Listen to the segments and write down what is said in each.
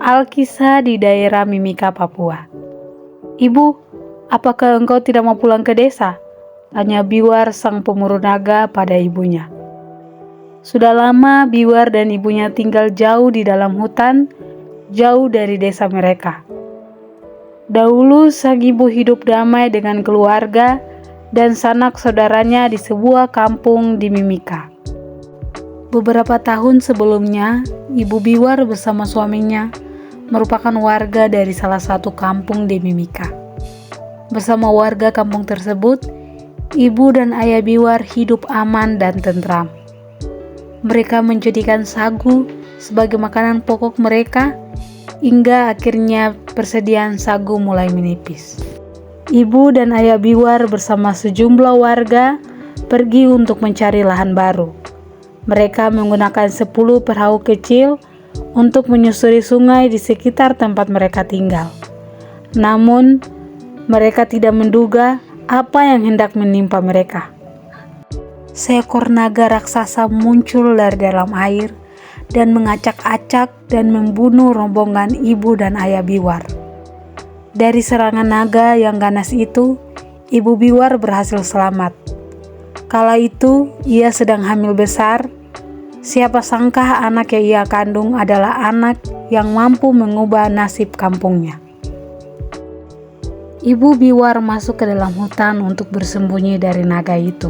Alkisah di daerah Mimika, Papua. "Ibu, apakah engkau tidak mau pulang ke desa?" tanya Biwar sang pemuru naga pada ibunya. Sudah lama Biwar dan ibunya tinggal jauh di dalam hutan, jauh dari desa mereka. Dahulu sang ibu hidup damai dengan keluarga dan sanak saudaranya di sebuah kampung di Mimika. Beberapa tahun sebelumnya, Ibu Biwar bersama suaminya merupakan warga dari salah satu kampung di Mimika. Bersama warga kampung tersebut, ibu dan ayah Biwar hidup aman dan tentram. Mereka menjadikan sagu sebagai makanan pokok mereka hingga akhirnya persediaan sagu mulai menipis. Ibu dan ayah Biwar bersama sejumlah warga pergi untuk mencari lahan baru. Mereka menggunakan 10 perahu kecil untuk menyusuri sungai di sekitar tempat mereka tinggal. Namun, mereka tidak menduga apa yang hendak menimpa mereka. Seekor naga raksasa muncul dari dalam air dan mengacak-acak dan membunuh rombongan ibu dan ayah Biwar. Dari serangan naga yang ganas itu, Ibu Biwar berhasil selamat. Kala itu, ia sedang hamil besar. Siapa sangka anak yang ia kandung adalah anak yang mampu mengubah nasib kampungnya. Ibu Biwar masuk ke dalam hutan untuk bersembunyi dari naga itu.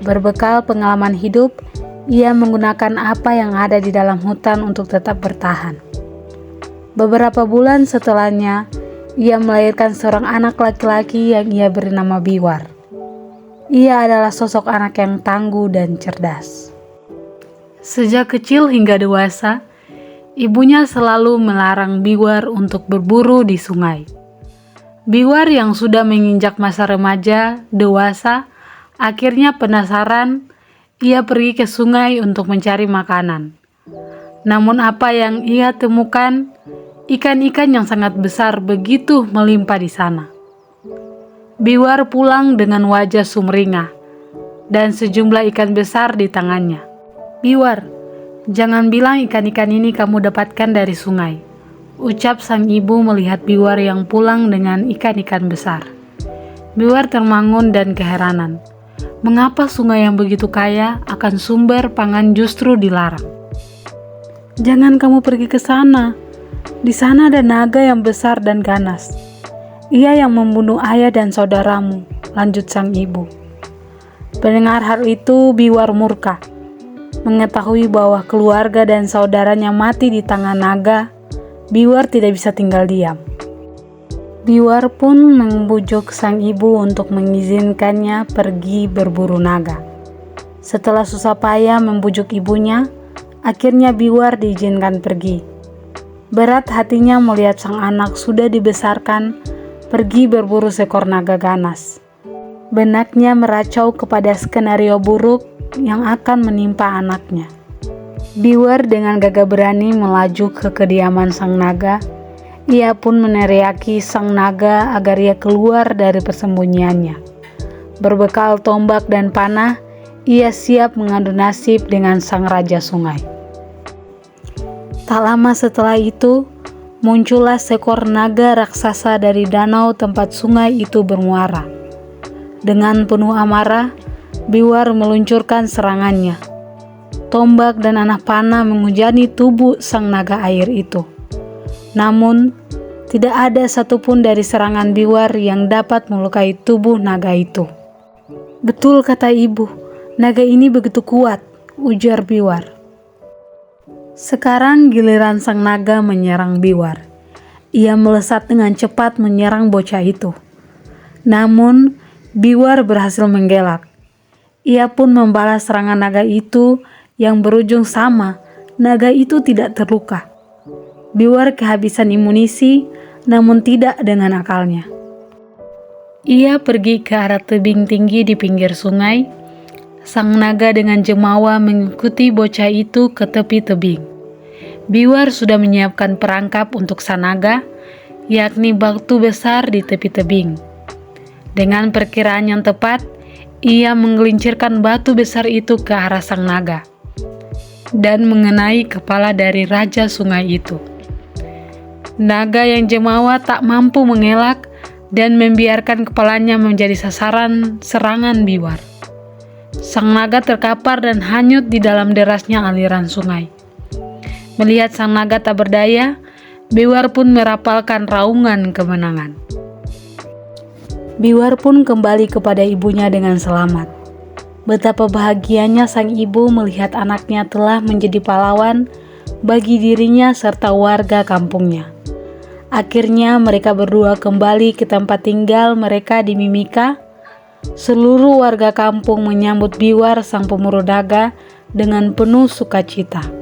Berbekal pengalaman hidup, ia menggunakan apa yang ada di dalam hutan untuk tetap bertahan. Beberapa bulan setelahnya, ia melahirkan seorang anak laki-laki yang ia beri nama Biwar. Ia adalah sosok anak yang tangguh dan cerdas. Sejak kecil hingga dewasa, ibunya selalu melarang Biwar untuk berburu di sungai. Biwar yang sudah menginjak masa remaja, dewasa, akhirnya penasaran, ia pergi ke sungai untuk mencari makanan. Namun apa yang ia temukan, ikan-ikan yang sangat besar begitu melimpah di sana. Biwar pulang dengan wajah sumringah dan sejumlah ikan besar di tangannya. "Biwar, jangan bilang ikan-ikan ini kamu dapatkan dari sungai," ucap sang ibu melihat Biwar yang pulang dengan ikan-ikan besar. Biwar termangun dan keheranan. Mengapa sungai yang begitu kaya akan sumber pangan justru dilarang? "Jangan kamu pergi ke sana. Di sana ada naga yang besar dan ganas. Ia yang membunuh ayah dan saudaramu," lanjut sang ibu. Mendengar hal itu, Biwar murka. Mengetahui bahwa keluarga dan saudaranya mati di tangan naga, Biwar tidak bisa tinggal diam. Biwar pun membujuk sang ibu untuk mengizinkannya pergi berburu naga. Setelah susah payah membujuk ibunya, akhirnya Biwar diizinkan pergi. Berat hatinya melihat sang anak sudah dibesarkan pergi berburu seekor naga ganas. Benaknya meracau kepada skenario buruk yang akan menimpa anaknya. Biwar dengan gagah berani melaju ke kediaman sang naga. Ia pun meneriaki sang naga agar ia keluar dari persembunyiannya. Berbekal tombak dan panah, ia siap mengadu nasib dengan sang raja sungai. Tak lama setelah itu, muncullah seekor naga raksasa dari danau tempat sungai itu bermuara. Dengan penuh amarah, Biwar meluncurkan serangannya. Tombak dan anak panah menghujani tubuh sang naga air itu. Namun, tidak ada satupun dari serangan Biwar yang dapat melukai tubuh naga itu. "Betul kata ibu, naga ini begitu kuat," ujar Biwar. Sekarang giliran sang naga menyerang Biwar. Ia melesat dengan cepat menyerang bocah itu. Namun, Biwar berhasil menggelak. Ia pun membalas serangan naga itu yang berujung sama. Naga itu tidak terluka. Biwar kehabisan amunisi, namun tidak dengan akalnya. Ia pergi ke arah tebing tinggi di pinggir sungai. Sang naga dengan jemawa mengikuti bocah itu ke tepi tebing. Biwar sudah menyiapkan perangkap untuk sang naga, yakni batu besar di tepi tebing. Dengan perkiraan yang tepat, ia menggelincirkan batu besar itu ke arah sang naga. dan mengenai kepala dari raja sungai itu. Naga yang jemawa tak mampu mengelak dan membiarkan kepalanya menjadi sasaran serangan Biwar. Sang naga terkapar dan hanyut di dalam derasnya aliran sungai. Melihat sang naga tak berdaya, Biwar pun merapalkan raungan kemenangan. Biwar pun kembali kepada ibunya dengan selamat. Betapa bahagianya sang ibu melihat anaknya telah menjadi pahlawan bagi dirinya serta warga kampungnya. Akhirnya mereka berdua kembali ke tempat tinggal mereka di Mimika. Seluruh warga kampung menyambut Biwar sang pemurah naga dengan penuh sukacita.